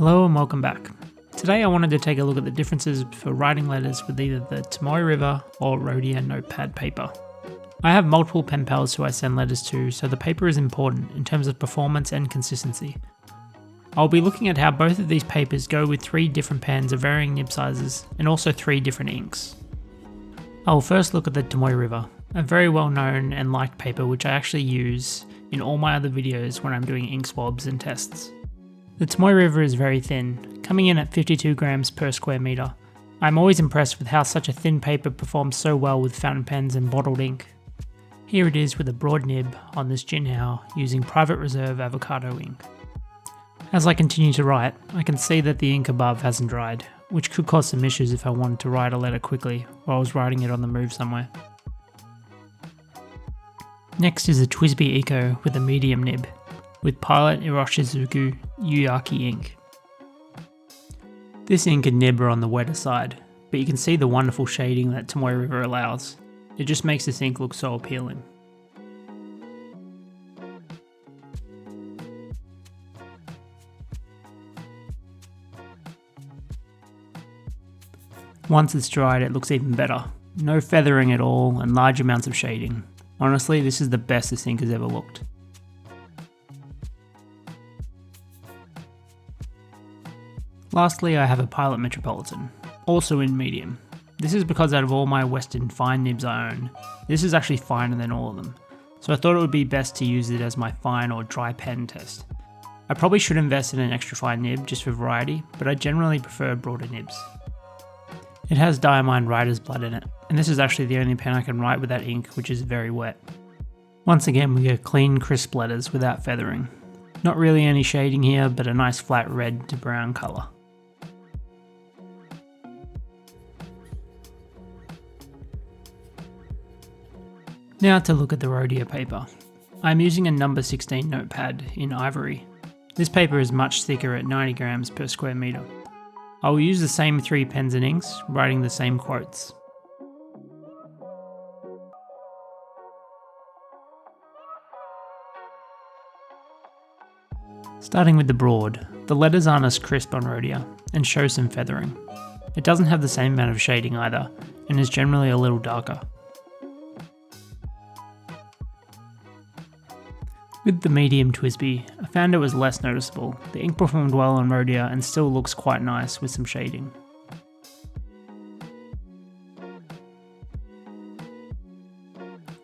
Hello and welcome back. Today I wanted to take a look at the differences for writing letters with either the Tomoe River or Rhodia Notepad paper. I have multiple pen pals who I send letters to, so the paper is important in terms of performance and consistency. I'll be looking at how both of these papers go with 3 different pens of varying nib sizes and also 3 different inks. I will first look at the Tomoe River, a very well known and liked paper which I actually use in all my other videos when I'm doing ink swabs and tests. The Tomoe River is very thin, coming in at 52 grams per square metre. I'm always impressed with how such a thin paper performs so well with fountain pens and bottled ink. Here it is with a broad nib on this Jinhao using Private Reserve avocado ink. As I continue to write, I can see that the ink above hasn't dried, which could cause some issues if I wanted to write a letter quickly or I was writing it on the move somewhere. Next is a TWSBI Eco with a medium nib, with Pilot Iroshizuku Yuyaki ink. This ink and nib are on the wetter side, but you can see the wonderful shading that Tomoe River allows. It just makes this ink look so appealing. Once it's dried, it looks even better. No feathering at all and large amounts of shading. Honestly, this is the best this ink has ever looked. Lastly, I have a Pilot Metropolitan, also in medium. This is because out of all my Western fine nibs I own, this is actually finer than all of them, so I thought it would be best to use it as my fine or dry pen test. I probably should invest in an extra fine nib just for variety, but I generally prefer broader nibs. It has diamine writer's blood in it, and this is actually the only pen I can write with that ink, which is very wet. Once again, we get clean, crisp letters without feathering. Not really any shading here, but a nice flat red to brown colour. Now to look at the Rhodia paper. I'm using a number 16 notepad in ivory. This paper is much thicker at 90 grams per square metre. I will use the same 3 pens and inks, writing the same quotes. Starting with the broad, the letters aren't as crisp on Rhodia and show some feathering. It doesn't have the same amount of shading either, and is generally a little darker. With the medium TWSBI, I found it was less noticeable. The ink performed well on Rhodia and still looks quite nice with some shading.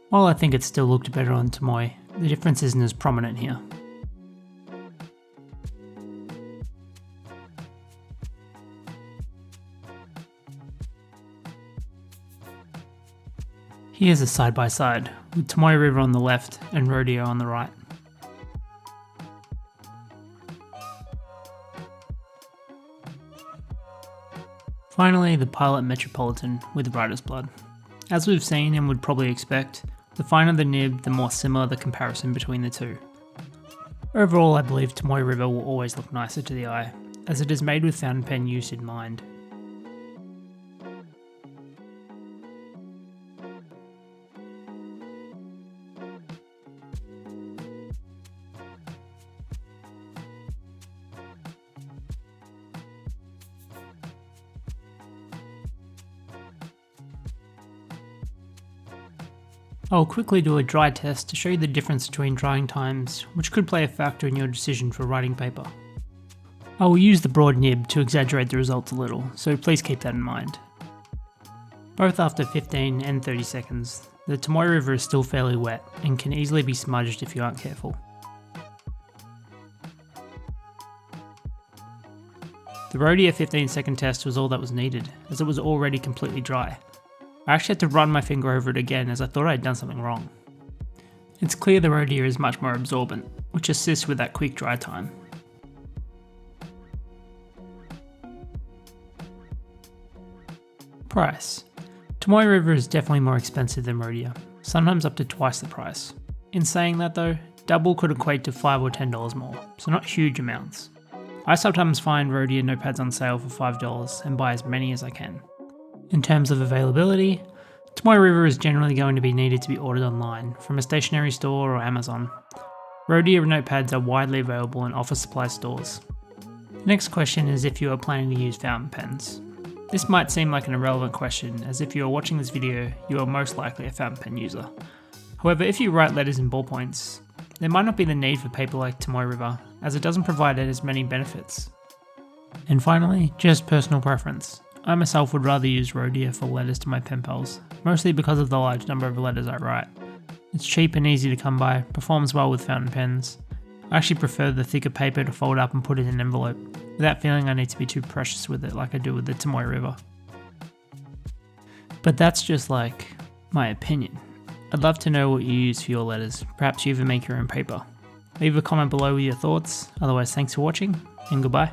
While I think it still looked better on Tomoe, the difference isn't as prominent here. Here's a side by side, with Tomoe River on the left and Rhodia on the right. Finally, the Pilot Metropolitan with writer's blood. As we've seen and would probably expect, the finer the nib, the more similar the comparison between the two. Overall, I believe Tomoe River will always look nicer to the eye, as it is made with fountain pen use in mind. I'll quickly do a dry test to show you the difference between drying times, which could play a factor in your decision for writing paper. I will use the broad nib to exaggerate the results a little, so please keep that in mind. Both after 15 and 30 seconds, the Tomoe River is still fairly wet and can easily be smudged if you aren't careful. The Rhodia 15-second test was all that was needed, as it was already completely dry. I actually had to run my finger over it again as I thought I had done something wrong. It's clear the Rhodia is much more absorbent, which assists with that quick dry time. Price. Tomoe River is definitely more expensive than Rhodia, sometimes up to twice the price. In saying that though, double could equate to $5 or $10 more, so not huge amounts. I sometimes find Rhodia notepads on sale for $5 and buy as many as I can. In terms of availability, Tomoe River is generally going to be needed to be ordered online from a stationery store or Amazon. Rhodia notepads are widely available in office supply stores. The next question is if you are planning to use fountain pens. This might seem like an irrelevant question, as if you are watching this video, you are most likely a fountain pen user. However, if you write letters in ballpoints, there might not be the need for paper like Tomoe River, as it doesn't provide as many benefits. And finally, just personal preference. I myself would rather use Rhodia for letters to my pen pals, mostly because of the large number of letters I write. It's cheap and easy to come by, performs well with fountain pens. I actually prefer the thicker paper to fold up and put in an envelope, without feeling I need to be too precious with it like I do with the Tomoe River. But that's just like my opinion. I'd love to know what you use for your letters, perhaps you even make your own paper. Leave a comment below with your thoughts, otherwise thanks for watching and goodbye.